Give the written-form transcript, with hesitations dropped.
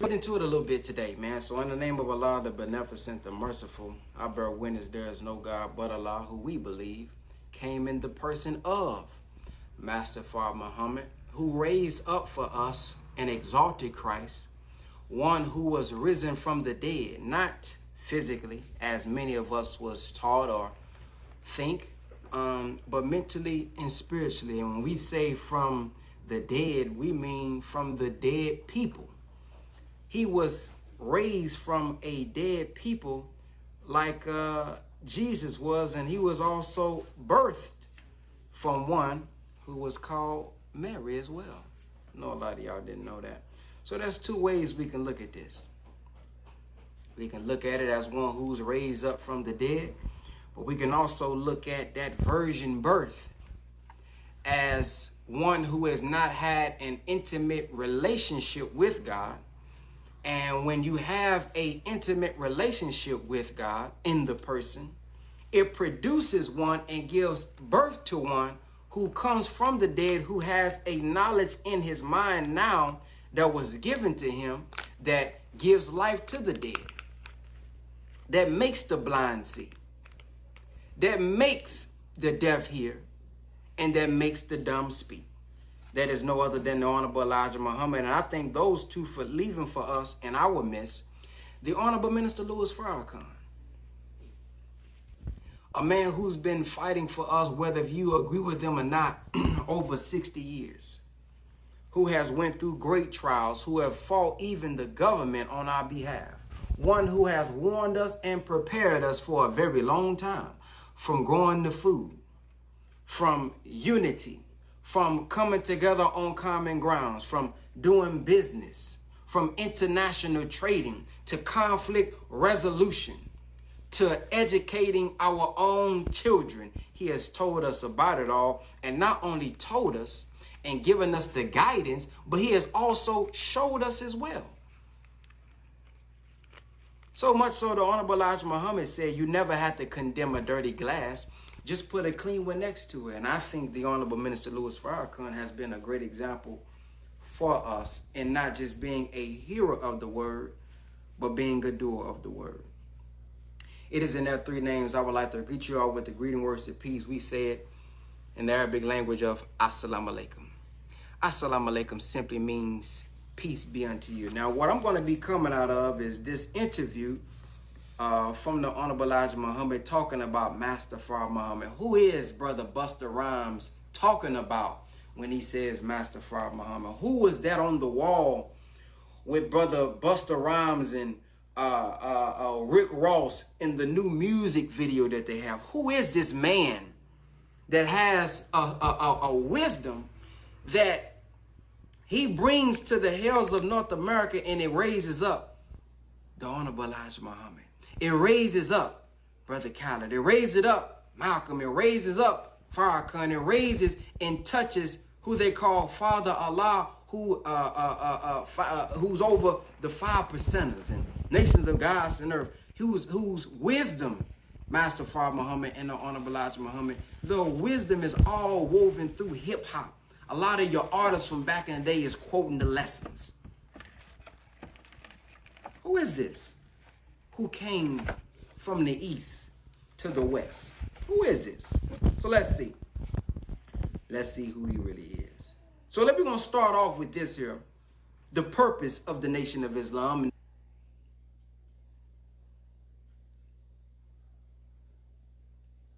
Get into it a little bit today, man. So in the name of Allah, the Beneficent, the Merciful, I bear witness there is no God but Allah, who we believe came in the person of Master Fard Muhammad, who raised up for us and exalted Christ, one who was risen from the dead, not physically, as many of us was taught or think, but mentally and spiritually. And when we say from the dead, we mean from the dead people. He was raised from a dead people like Jesus was, and he was also birthed from one who was called Mary as well. I know a lot of y'all didn't know that. So there's two ways we can look at this. We can look at it as one who's raised up from the dead, but we can also look at that virgin birth as one who has not had an intimate relationship with God. And when you have an intimate relationship with God in the person, it produces one and gives birth to one who comes from the dead, who has a knowledge in his mind now that was given to him that gives life to the dead, that makes the blind see, that makes the deaf hear, and that makes the dumb speak. That is no other than the Honorable Elijah Muhammad. And I thank those two for leaving for us in our midst the Honorable Minister Louis Farrakhan, a man who's been fighting for us, whether you agree with him or not, over 60 years, who has went through great trials, who have fought even the government on our behalf, one who has warned us and prepared us for a very long time from growing the food, from unity, from coming together on common grounds, from doing business, from international trading to conflict resolution, to educating our own children. He has told us about it all, and not only told us and given us the guidance, but he has also showed us as well. So much so the Honorable Elijah Muhammad said you never had to condemn a dirty glass, just put a clean one next to it. And I think the Honorable Minister Louis Farrakhan has been a great example for us in not just being a hearer of the word, but being a doer of the word. It is in their three names I would like to greet you all with the greeting words of peace. We say it in the Arabic language of Assalamu alaikum. Assalamu alaikum simply means peace be unto you. Now, what I'm going to be coming out of is this interview from the Honorable Elijah Muhammad talking about Master Fard Muhammad. Who is Brother Busta Rhymes talking about when he says Master Fard Muhammad? Who was that on the wall with Brother Busta Rhymes and Rick Ross in the new music video that they have? Who is this man that has a wisdom that he brings to the hills of North America, and it raises up the Honorable Elijah Muhammad? It raises up Brother Khaled. It raises up Malcolm. It raises up Farrakhan. It raises and touches who they call Father Allah, who who's over the 5 percenters and nations of gods and earth, whose wisdom Master Fard Muhammad and the Honorable Elijah Muhammad, the wisdom is all woven through hip hop. A lot of your artists from back in the day is quoting the lessons. Who is this? Who came from the east to the west? Who is this? So let's see. Let's see who he really is. So we're going to start off with this here. The purpose of the Nation of Islam.